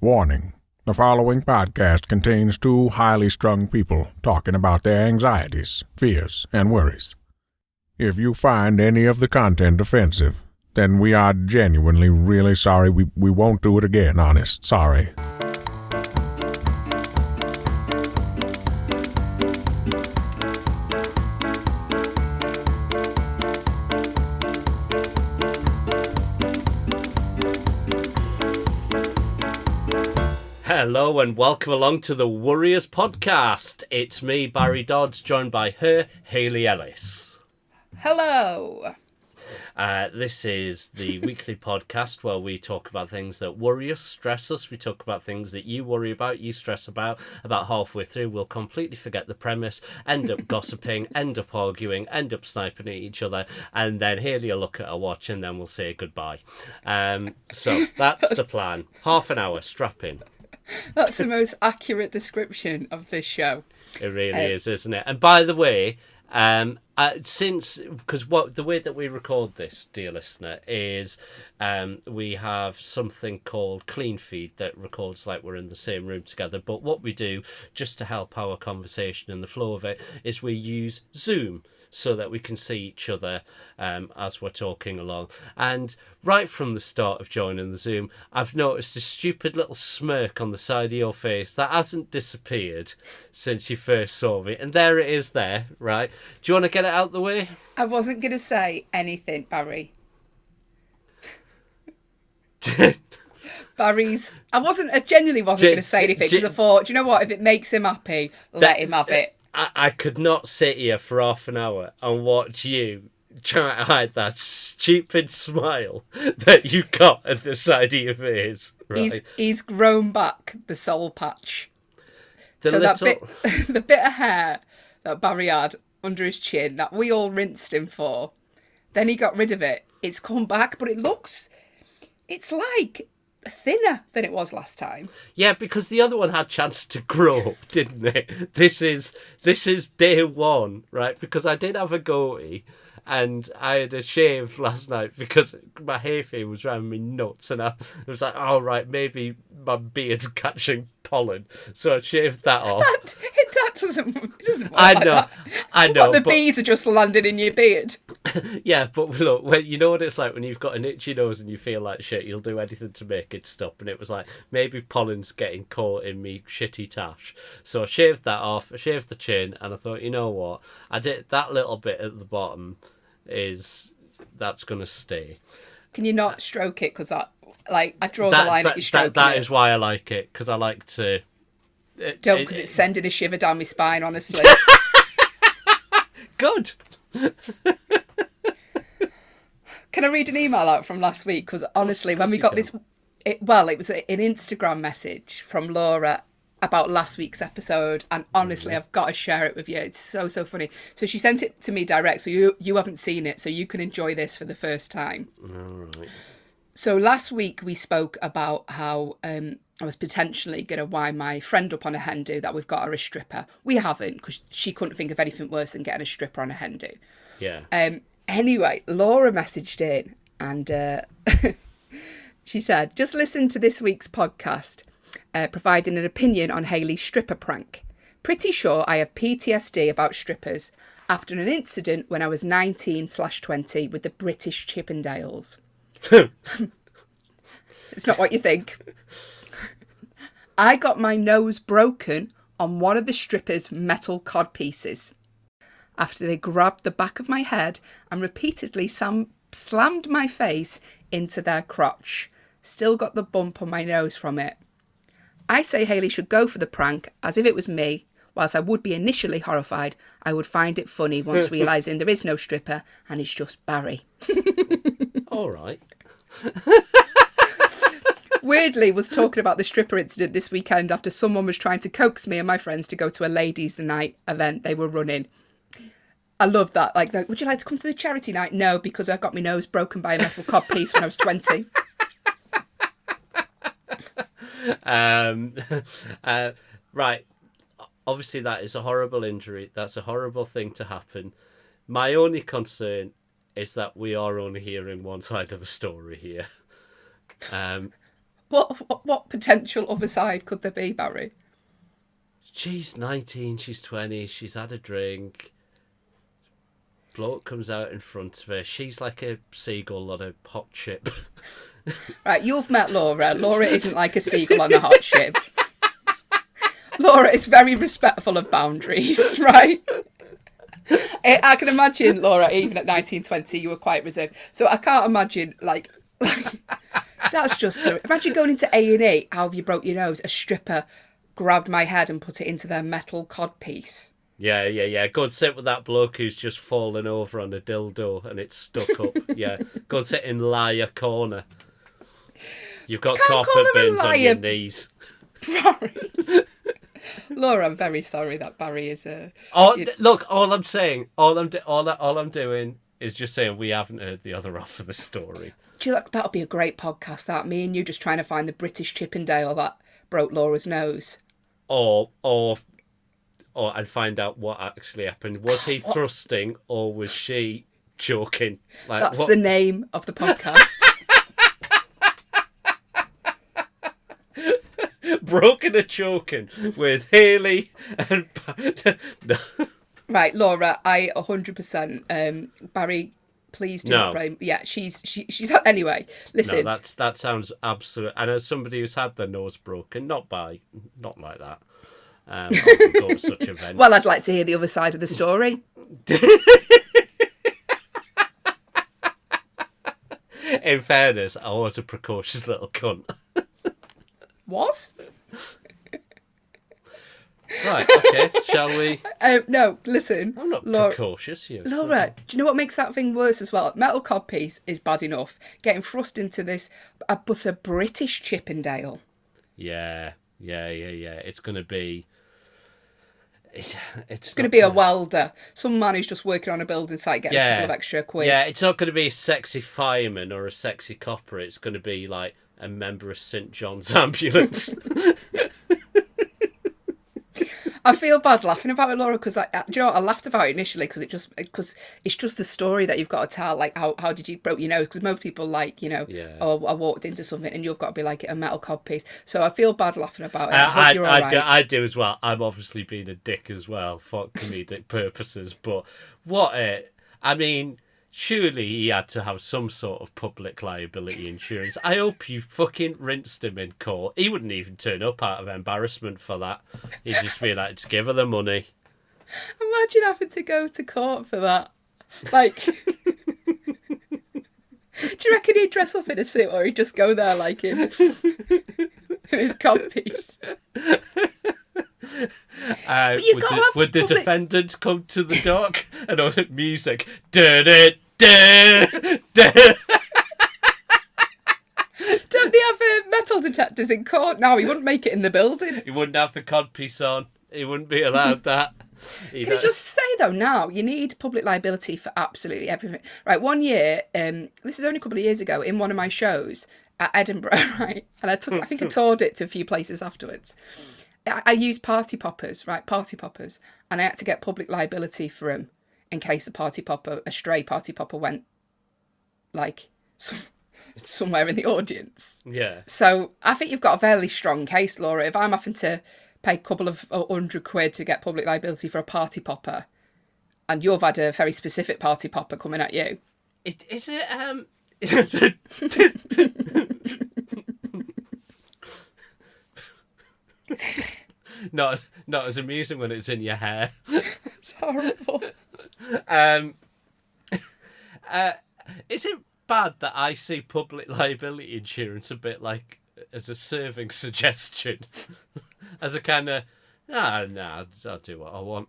Warning: the following podcast contains two highly strung people talking about their anxieties, fears, and worries. If you find any of the content offensive, then we are genuinely really sorry. We won't do it again, honest. Sorry. Hello and welcome along to the Warriors Podcast. It's me, Barry Dodds, joined by her, Hayley Ellis. Hello. This is the weekly podcast where we talk about things that worry us, stress us. We talk about things that you worry about, you stress about. About halfway through, we'll completely forget the premise, end up gossiping, end up arguing, end up sniping at each other, and then Hayley will look at her watch and then we'll say goodbye. So that's the plan. Half an hour, strap in. That's the most accurate description of this show. It really is, isn't it? And by the way, because the way that we record this, dear listener, is we have something called Clean Feed that records like we're in the same room together. But what we do, just to help our conversation and the flow of it, is we use Zoom so that we can see each other as we're talking along. And right from the start of joining the Zoom, I've noticed a stupid little smirk on the side of your face that hasn't disappeared since you first saw me. And there it is there, right? Do you want to get it out the way? I wasn't going to say anything, Barry. I genuinely wasn't going to say anything because I thought, do you know what? If it makes him happy, let him have it. I could not sit here for half an hour and watch you try to hide that stupid smile that you got at the side of your face. Right? He's grown back the soul patch. The bit of hair that Barry had under his chin that we all rinsed him for, then he got rid of it. It's come back, but it's like thinner than it was last time. Yeah, because the other one had chance to grow, didn't it? This is day one, right? Because I did have a goatee and I had a shave last night because my hay fever was driving me nuts, and I was like, oh right, maybe my beard's catching pollen, so I shaved that off. That doesn't work. I know. What, the bees are just landing in your beard. Yeah, but look, you know what it's like when you've got an itchy nose and you feel like shit, you'll do anything to make it stop. And it was like, maybe pollen's getting caught in me shitty tash. So I shaved that off, I shaved the chin, and I thought, you know what? I did that little bit at the bottom that's going to stay. Can you not stroke it? Because I draw the line at you stroking That is why I like it, because I like to... Don't, because it's sending a shiver down my spine, honestly. Good. Can I read an email out from last week? Because honestly, when we got this... it was an Instagram message from Laura about last week's episode, and honestly, I've got to share it with you. It's so funny. So she sent it to me direct, so you haven't seen it, so you can enjoy this for the first time. All right. So last week we spoke about how I was potentially going to wind my friend up on a hen do that we've got her a stripper. We haven't, because she couldn't think of anything worse than getting a stripper on a hen do. Yeah. Anyway, Laura messaged in and she said, just listen to this week's podcast, providing an opinion on Hayley's stripper prank. Pretty sure I have PTSD about strippers after an incident when I was 19/20 with the British Chippendales. It's not what you think. I got my nose broken on one of the strippers' metal cod pieces after they grabbed the back of my head and repeatedly slammed my face into their crotch. Still got the bump on my nose from it. I say Hayley should go for the prank, as if it was me. Whilst I would be initially horrified, I would find it funny once realising there is no stripper and it's just Barry. All right. Weirdly, was talking about the stripper incident this weekend after someone was trying to coax me and my friends to go to a ladies' night event they were running. I love that. Like, would you like to come to the charity night? No, because I got my nose broken by a metal cod piece when I was 20. Right. Obviously, that is a horrible injury. That's a horrible thing to happen. My only concern is that we are only hearing one side of the story here. What potential other side could there be, Barry? She's 19, she's 20, she's had a drink. Bloke comes out in front of her. She's like a seagull on a hot ship. Right, you've met Laura. Laura isn't like a seagull on a hot ship. Laura is very respectful of boundaries, right? I can imagine, Laura, even at 1920, you were quite reserved. So I can't imagine, like that's just her. Imagine going into A&E, how have you broke your nose? A stripper grabbed my head and put it into their metal codpiece. Yeah. Go and sit with that bloke who's just fallen over on a dildo and it's stuck up. Yeah, go and sit in liar corner. You've got copper bins on your knees. Barry. Laura, I'm very sorry that Barry is a. Look, all I'm saying, all I'm doing is just saying we haven't heard the other half of the story. Do you like that would be a great podcast? That me and you just trying to find the British Chippendale that broke Laura's nose. Or and find out what actually happened. Was he thrusting or was she choking? Like, that's the name of the podcast. Broken or choking with Haley and no. Right, Laura, I 100%. Barry, please do not blame. Yeah, she's anyway. Listen, no, that sounds absolute. And as somebody who's had their nose broken, not like that. I wouldn't go to such events. Well, I'd like to hear the other side of the story. In fairness, I was a precocious little cunt. Was? Right, okay, shall we? No, listen. I'm not Laura, precocious, you. Laura, do you know what makes that thing worse as well? Metal codpiece is bad enough. Getting thrust into this, but a British Chippendale. Yeah. It's going to be... It's going to be a welder. Some man who's just working on a building site getting a couple of extra quid. Yeah, it's not going to be a sexy fireman or a sexy copper. It's going to be like a member of St. John's Ambulance. I feel bad laughing about it, Laura, because do you know what? I laughed about it initially because it's just the story that you've got to tell. Like, how did you broke your nose? Because most people oh, I walked into something, and you've got to be like a metal codpiece. So I feel bad laughing about it. I hope you're all right. I do as well. I'm obviously being a dick as well for comedic purposes, but I mean, surely he had to have some sort of public liability insurance. I hope you fucking rinsed him in court. He wouldn't even turn up out of embarrassment for that. He'd just be like, just give her the money. Imagine having to go to court for that. Like, do you reckon he'd dress up in a suit or he'd just go there like in his codpiece? Would the defendant come to the dock and order music? Don't they have metal detectors in court now? He wouldn't make it in the building. He wouldn't have the codpiece on. He wouldn't be allowed that. Can I just say though, now you need public liability for absolutely everything. Right, one year, this is only a couple of years ago, in one of my shows at Edinburgh, right, and I think I toured it to a few places afterwards. I used party poppers, and I had to get public liability for them in case a stray party popper went, like, somewhere in the audience. Yeah. So I think you've got a fairly strong case, Laura. If I'm having to pay a couple of £100 to get public liability for a party popper, and you've had a very specific party popper coming at you. Is it not as amusing when it's in your hair. It's horrible. Is it bad that I see public liability insurance a bit like as a serving suggestion? As a kind of, I'll do what I want.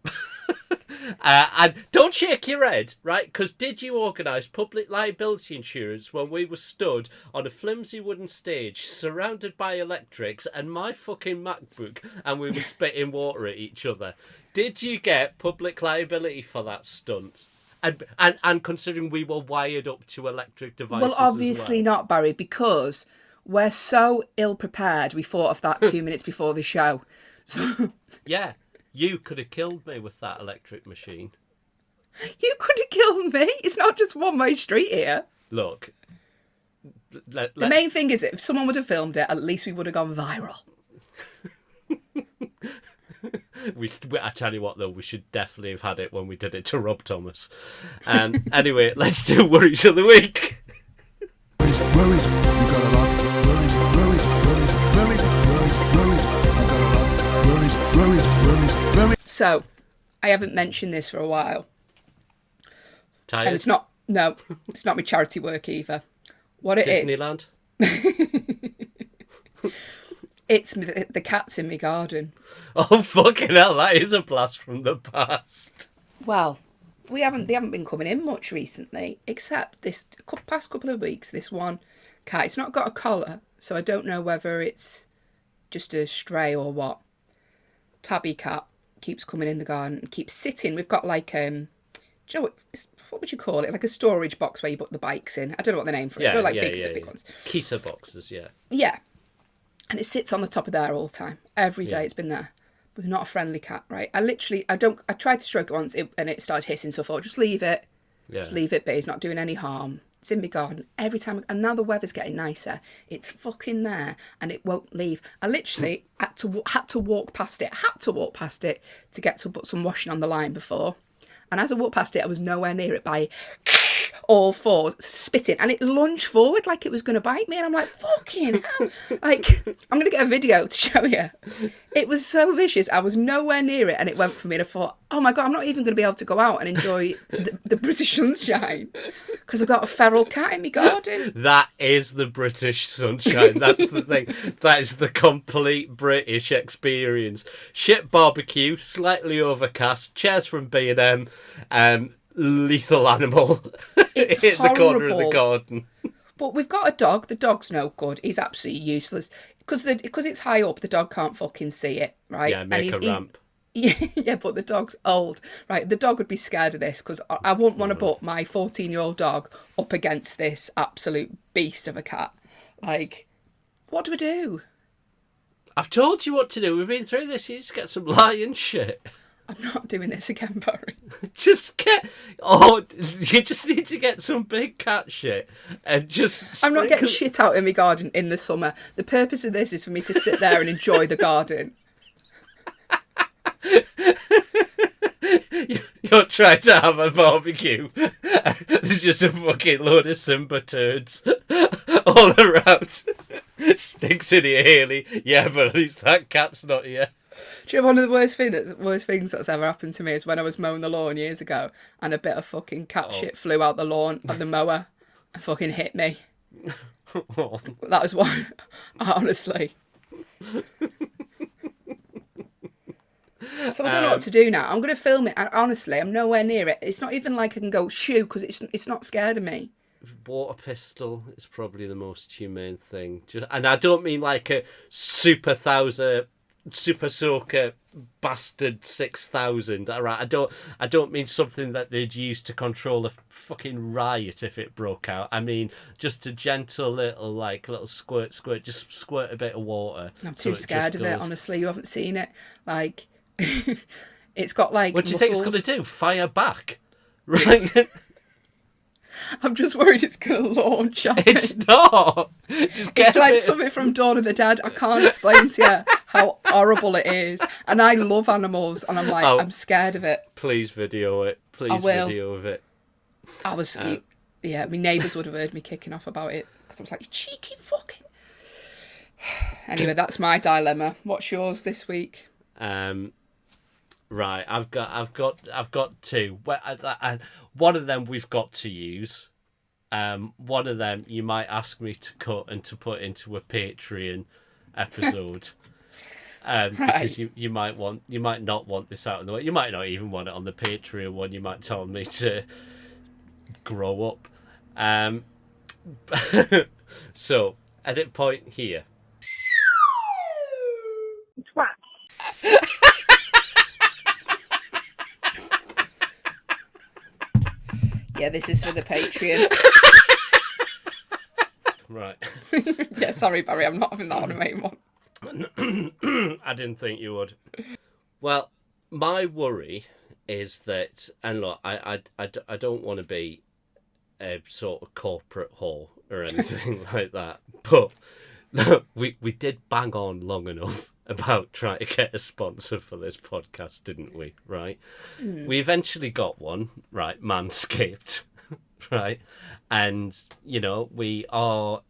And don't shake your head, right? Because did you organise public liability insurance when we were stood on a flimsy wooden stage surrounded by electrics and my fucking MacBook and we were spitting water at each other? Did you get public liability for that stunt? And considering we were wired up to electric devices. Well, obviously not, Barry, because we're so ill prepared. We thought of that 2 minutes before the show. So yeah. You could have killed me with that electric machine. You could have killed me? It's not just one-way street here. Look, The main thing is that if someone would have filmed it, at least we would have gone viral. I tell you what, though, we should definitely have had it when we did it to Rob Thomas. Anyway, let's do Worries of the Week. Worries, you got a lot. Worries, you got a lot. Worries. So, I haven't mentioned this for a while. Tired? And it's not my charity work either. What it Disneyland? it's the cats in my garden. Oh, fucking hell, that is a blast from the past. Well, they haven't been coming in much recently, except this past couple of weeks, this one cat, it's not got a collar, so I don't know whether it's just a stray or what. Tabby cat keeps coming in the garden and keeps sitting. We've got like, do you know what would you call it? Like a storage box where you put the bikes in. I don't know what the name for it. Yeah, They're like yeah, big ones. Kita boxes, yeah. Yeah. And it sits on the top of there all the time. Every day it's been there. But not a friendly cat, right? I tried to stroke it once and it started hissing, so I thought, just leave it. Yeah. Just leave it, but it's not doing any harm. It's in my garden every time. And now the weather's getting nicer. It's fucking there and it won't leave. I literally had to walk past it. To get to put some washing on the line before. And as I walked past it, I was nowhere near it by all fours, spitting. And it lunged forward like it was going to bite me. And I'm like, fucking hell. Like, I'm going to get a video to show you. It was so vicious. I was nowhere near it. And it went for me. And I thought, oh my God, I'm not even going to be able to go out and enjoy the British sunshine. Because I've got a feral cat in my garden. That is the British sunshine. That's the thing. That is the complete British experience. Shit barbecue, slightly overcast, chairs from B&M, lethal animal It's in the corner of the horrible. garden. But we've got a dog. The dog's no good. He's absolutely useless. Because it's high up, the dog can't fucking see it, right? Yeah, make a ramp. Yeah, but the dog's old, right? The dog would be scared of this because I wouldn't want to put my 14-year-old dog up against this absolute beast of a cat. Like, what do we do? I've told you what to do. We've been through this. You just get some lion shit. I'm not doing this again, Barry. You just need to get some big cat shit and just I'm not getting sprinkle- shit out in my garden in the summer. The purpose of this is for me to sit there and enjoy the garden. You're trying to have a barbecue. There's just a fucking load of Simba turds all around. Stinks in here, Haley. Yeah, but at least that cat's not here. Do you know one of the worst things that's ever happened to me is when I was mowing the lawn years ago and a bit of fucking cat shit flew out the lawn of the mower and fucking hit me. That was one, honestly. So I don't know what to do now. I'm going to film it. And honestly, I'm nowhere near it. It's not even like I can go shoo because it's not scared of me. Water pistol is probably the most humane thing. And I don't mean like a super soaker bastard 6,000. Right? I don't mean something that they'd use to control a fucking riot if it broke out. I mean just a gentle little squirt. Just squirt a bit of water. I'm too scared of it. Honestly, you haven't seen it. Like, it's got like. What do you muscles. think it's going to do? Fire back, right? I'm just worried it's going to launch on It's it. not. It's like something from Dawn of the Dead. I can't explain to you how horrible it is. And I love animals, and I'm like, I'm scared of it. Please video it. Please video of it. I was, my neighbours would have heard me kicking off about it because I was like, you cheeky fucking. Anyway, that's my dilemma. What's yours this week? Right, I've got two. One of them we've got to use. One of them you might ask me to cut and to put into a Patreon episode. Because you might not want this out in the way. You might not even want it on the Patreon one. You might tell me to grow up. So, edit point here. Yeah, this is for the Patreon. Right. Yeah, sorry, Barry, I'm not having that animated one. I didn't think you would. Well, my worry is that, and look, I don't want to be a sort of corporate whore or anything like that. But we did bang on long enough about trying to get a sponsor for this podcast, didn't we? Right? We eventually got one, right? Manscaped, right? And we have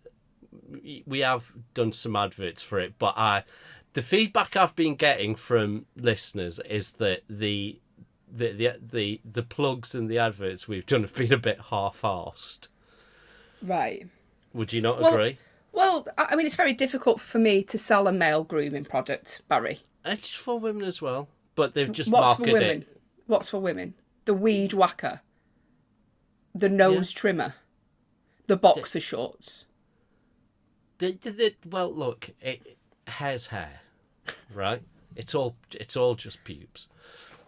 done some adverts for it, but the feedback I've been getting from listeners is that the plugs and the adverts we've done have been a bit half-arsed. Right. Would you not Well, agree? Well, I mean, it's very difficult for me to sell a male grooming product, Barry. It's for women as well, but they've just What's for marketed women? it. What's for women? The weed whacker, the nose trimmer, the boxer shorts. Well, look, hair's hair, right? It's all just pubes.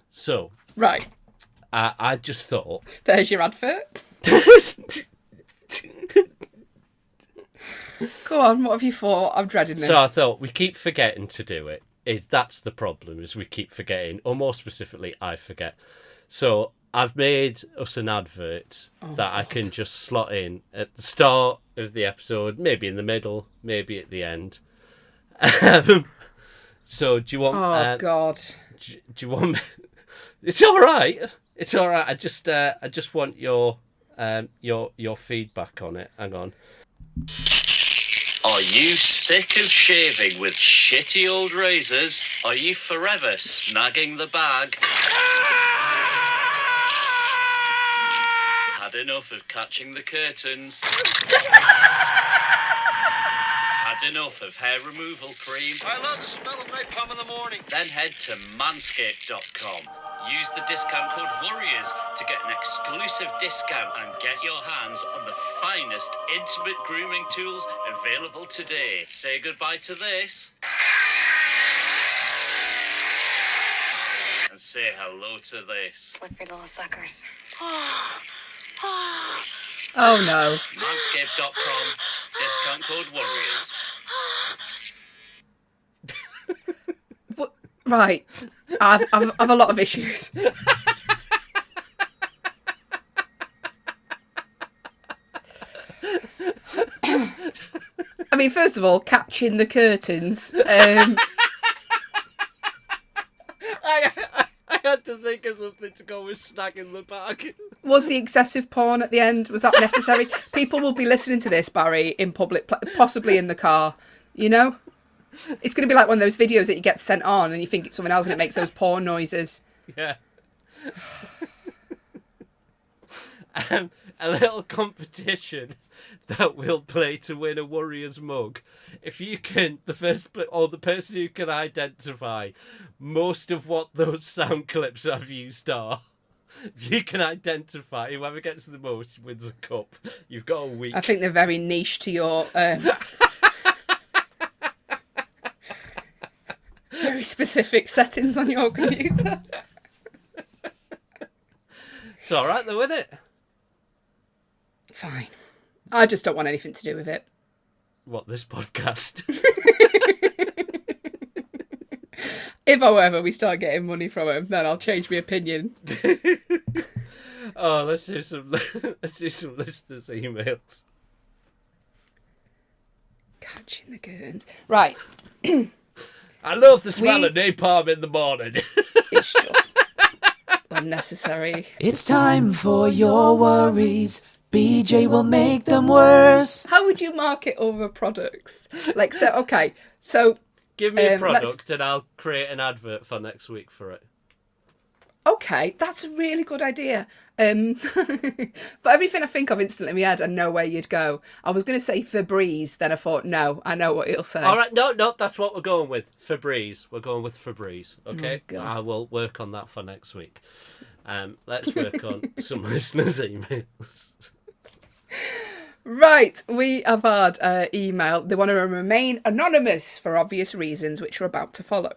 So Right. I just thought. There's your advert. Go on, what have you thought? I'm dreading this. So I thought we keep forgetting to do it. That's the problem, is we keep forgetting, or more specifically, I forget. So I've made us an advert that I can just slot in at the start of the episode, maybe in the middle, maybe at the end. So do you want? Oh God. Do you want me? It's all right. It's all right. I just want your feedback on it. Hang on. Are you sick of shaving with shitty old razors? Are you forever snagging the bag? Had enough of catching the curtains? Had enough of hair removal cream? I love the smell of napalm in the morning. Then head to manscaped.com. Use the discount code WARRIORS to get an exclusive discount and get your hands on the finest intimate grooming tools available today. Say goodbye to this. And say hello to this. Slippery little suckers. Oh no. Manscaped.com. Discount code WARRIORS. Right. I've a lot of issues. I mean, first of all, catching the curtains. I had to think of something to go with snagging the bag. Was the excessive porn at the end? Was that necessary? People will be listening to this, Barry, in public, possibly in the car. You know? It's going to be like one of those videos that you get sent on and you think it's someone else and it makes those porn noises. Yeah. A little competition that we'll play to win a Warriors mug. If you can, the person who can identify most of what those sound clips I've used are, if you can identify whoever gets the most wins a cup. You've got a week. I think they're very niche to your... very specific settings on your computer. It's all right though, isn't it? Fine. I just don't want anything to do with it. What, this podcast? If, however, we start getting money from him, then I'll change my opinion. Oh, let's do some listeners' emails. Catching the curtains. Right. I love the smell of napalm in the morning. It's just unnecessary. It's time for your worries. BJ will make them worse. How would you market other products? Like, so, okay, so... Give me a product and I'll create an advert for next week for it. Okay, that's a really good idea. But everything I think of instantly in my head, I know where you'd go. I was going to say Febreze, then I thought, no, I know what he'll say. All right, no, that's what we're going with. Febreze. We're going with Febreze, okay? Oh, God. I will work on that for next week. Let's work on some listeners' emails. Right, we have had email. They want to remain anonymous for obvious reasons, which are about to follow.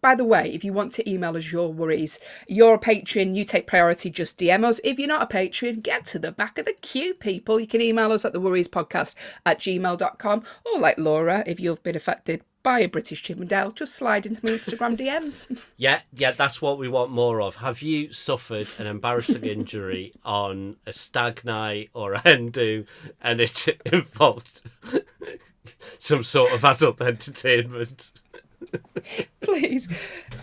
By the way, if you want to email us your worries, you're a patron, you take priority, just DM us. If you're not a patron, get to the back of the queue, people. You can email us at theworriespodcast@gmail.com, or like Laura, if you've been affected buy a British Chippendale, just slide into my Instagram DMs. Yeah, that's what we want more of. Have you suffered an embarrassing injury on a stag night or a hen do, and it involved some sort of adult entertainment? Please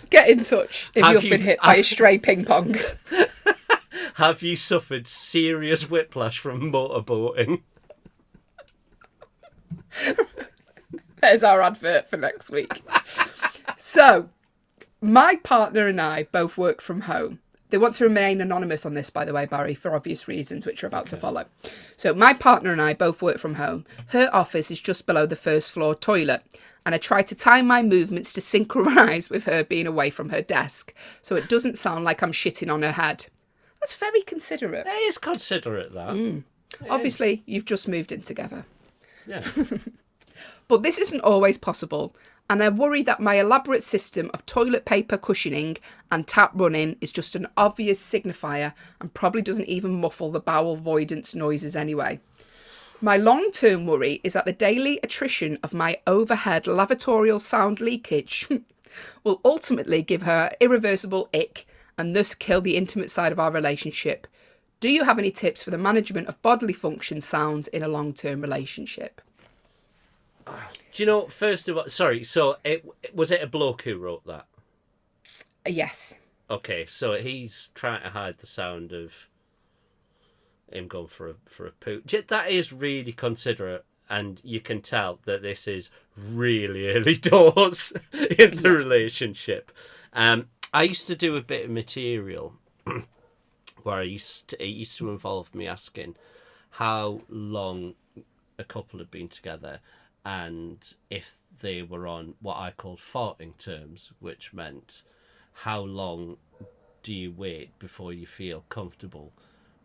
get in touch if you've been hit by a stray ping pong. Have you suffered serious whiplash from motorboating? There's our advert for next week. So, my partner and I both work from home. They want to remain anonymous on this, by the way, Barry, for obvious reasons, which are about to follow. So, my partner and I both work from home. Her office is just below the first floor toilet, and I try to time my movements to synchronise with her being away from her desk, so it doesn't sound like I'm shitting on her head. That's very considerate. It is considerate, that. Obviously, you've just moved in together. Yeah. But this isn't always possible, and I worry that my elaborate system of toilet paper cushioning and tap running is just an obvious signifier and probably doesn't even muffle the bowel voidance noises anyway. My long-term worry is that the daily attrition of my overhead lavatorial sound leakage will ultimately give her irreversible ick and thus kill the intimate side of our relationship. Do you have any tips for the management of bodily function sounds in a long-term relationship? Do you know, first of all, sorry, so was it a bloke who wrote that? Yes. Okay, so he's trying to hide the sound of him going for a poo. That is really considerate, and you can tell that this is really early doors in the relationship. I used to do a bit of material where it used to involve me asking how long a couple had been together and if they were on what I called farting terms, which meant how long do you wait before you feel comfortable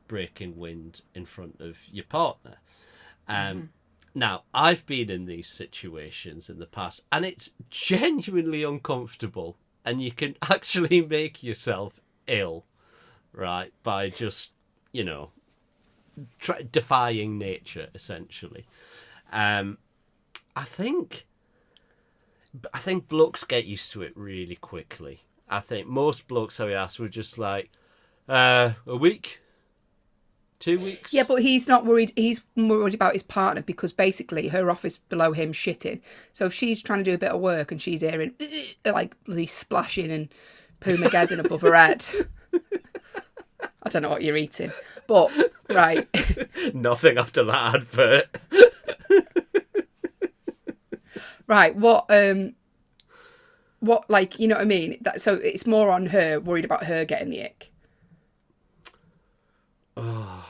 breaking wind in front of your partner. Now, I've been in these situations in the past, and it's genuinely uncomfortable, and you can actually make yourself ill, right, by just, defying nature, essentially. I think blokes get used to it really quickly. I think most blokes I asked were just like, a week, 2 weeks. Yeah, but he's not worried. He's worried about his partner because basically her office below him shitting. So if she's trying to do a bit of work and she's hearing like bloody splashing and poo-mageddon above her head. I don't know what you're eating, but right. Nothing after that advert. Right, what, like, you know what I mean? So it's more on her, worried about her getting the ick. Oh.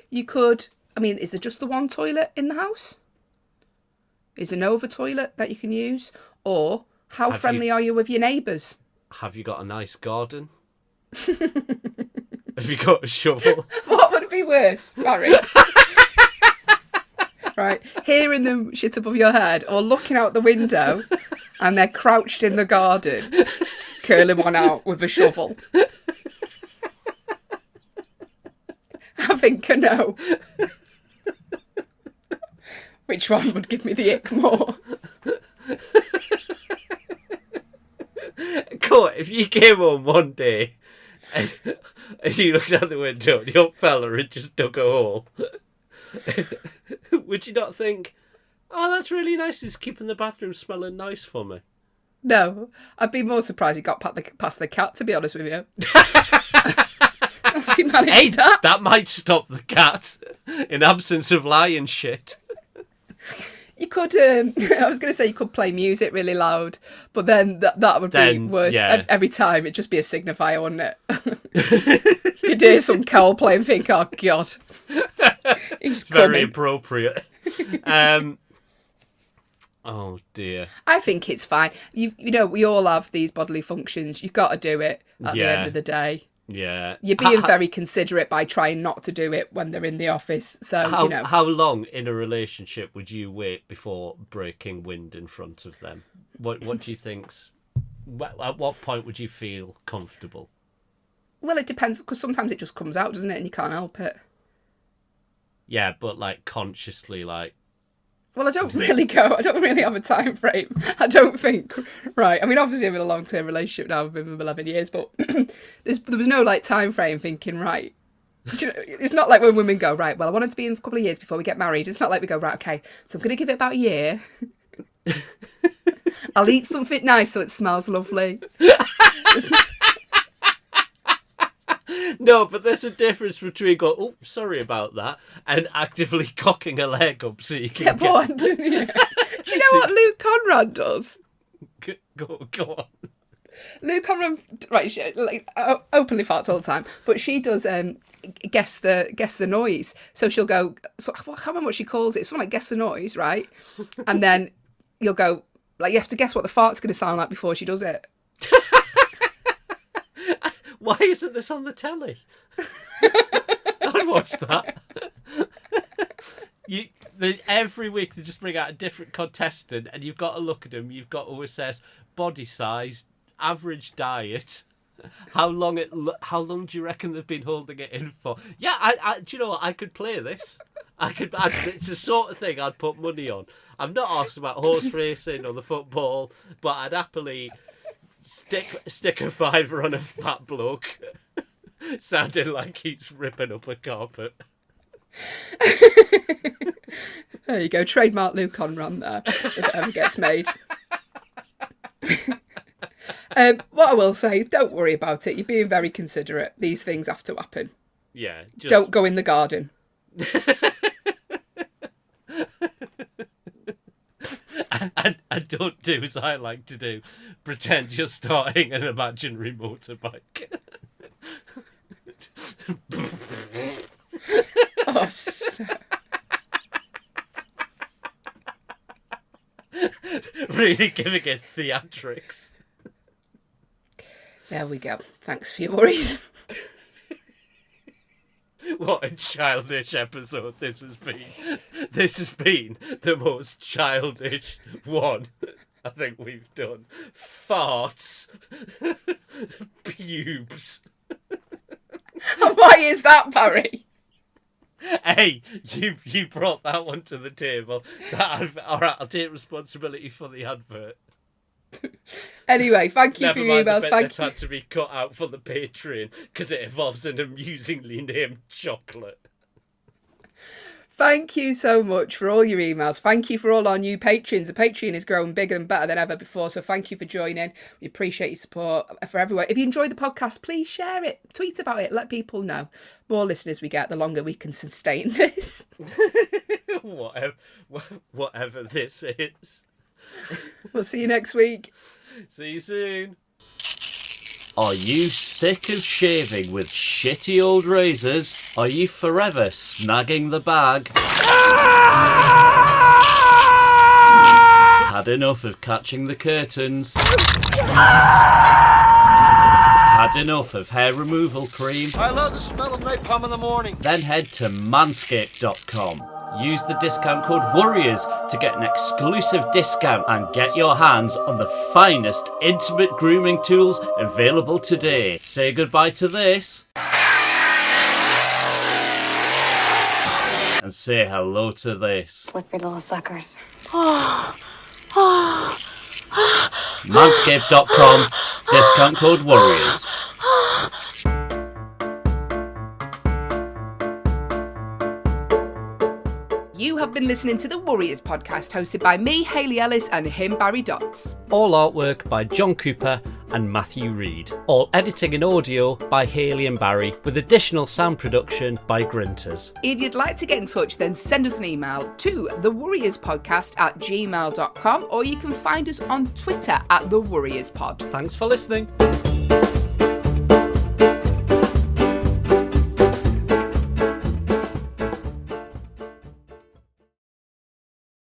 You could, is there just the one toilet in the house? Is there no other toilet that you can use? Or how friendly are you with your neighbours? Have you got a nice garden? Have you got a shovel? What would be worse, Barry? Right, hearing them shit above your head or looking out the window and they're crouched in the garden, curling one out with a shovel. I think I know. Which one would give me the ick more? Cool, if you came home one day and you looked out the window and your fella had just dug a hole, would you not think, oh, that's really nice, he's keeping the bathroom smelling nice for me? No, I'd be more surprised he got past the cat, to be honest with you. How's he managed that? That might stop the cat in absence of lion shit. You could, I was going to say you could play music really loud, but then that would be worse. Yeah. Every time it'd just be a signifier, wouldn't it? You'd hear some cow play and think, oh, God. He's very appropriate. Oh, dear. I think it's fine. You know, we all have these bodily functions. You've got to do it at the end of the day. Yeah. You're being very considerate by trying not to do it when they're in the office. So, How long in a relationship would you wait before breaking wind in front of them? What do you think's... At what point would you feel comfortable? Well, it depends, because sometimes it just comes out, doesn't it? And you can't help it. Yeah, but, consciously, Well, I don't really have a time frame. I don't think. Right. I mean, obviously I'm in a long-term relationship now. I've been with 11 years, but there was no like time frame thinking, right. Do you know, it's not like when women go, right, well, I want it to be in a couple of years before we get married. It's not like we go, right, okay, so I'm going to give it about a year. I'll eat something nice so it smells lovely. No, but there's a difference between going, oh, sorry about that, and actively cocking a leg up so you can Get bored. Do you know what Luke Conrad does? Go on. Luke Conrad, right, she openly farts all the time, but she does guess the noise. So she'll go, so I can't remember what she calls it, something like guess the noise, right? And then you'll go, like, you have to guess what the fart's going to sound like before she does it. Why isn't this on the telly? I'd watch that. Every week they just bring out a different contestant, and you've got to look at them. You've got to assess body size, average diet, how long do you reckon they've been holding it in for? Yeah, I do you know what? I could play this. It's the sort of thing I'd put money on. I'm not asked about horse racing or the football, but I'd happily stick a fiver on a fat bloke sounding like he's ripping up a carpet. There you go, trademark Luke Conran there, if it ever gets made. What I will say is, don't worry about it. You're being very considerate. These things have to happen. Yeah. Don't go in the garden. And don't do as I like to do. Pretend you're starting an imaginary motorbike. Oh, so... Really giving it theatrics. There we go. Thanks for your worries. What a childish episode this has been. This has been the most childish one I think we've done. Farts. Pubes. Why is that, Barry? Hey, you brought that one to the table. Alright, I'll take responsibility for the advert. Anyway, thank you Never for your mind emails. the bit that's had to be cut out for the Patreon because it involves an amusingly named chocolate. Thank you so much for all your emails. Thank you for all our new patrons. The Patreon is growing bigger and better than ever before, so thank you for joining. We appreciate your support for everyone. If you enjoyed the podcast, please share it, tweet about it, let people know. More listeners we get, the longer we can sustain this. Whatever this is. We'll see you next week. See you soon. Are you sick of shaving with shitty old razors? Are you forever snagging the bag? Had enough of catching the curtains? Had enough of hair removal cream? I love the smell of napalm in the morning. Then head to manscaped.com. Use the discount code WARRIORS to get an exclusive discount and get your hands on the finest intimate grooming tools available today. Say goodbye to this. And say hello to this. Slippery little suckers. Manscaped.com. Discount code WARRIORS. You have been listening to the Warriors podcast, hosted by me, Hayley Ellis, and him, Barry Dodds. All artwork by John Cooper and Matthew Reed. All editing and audio by Hayley and Barry, with additional sound production by Grinters. If you'd like to get in touch, then send us an email to thewarriorspodcast@gmail.com, or you can find us on Twitter @thewarriorspod. Thanks for listening.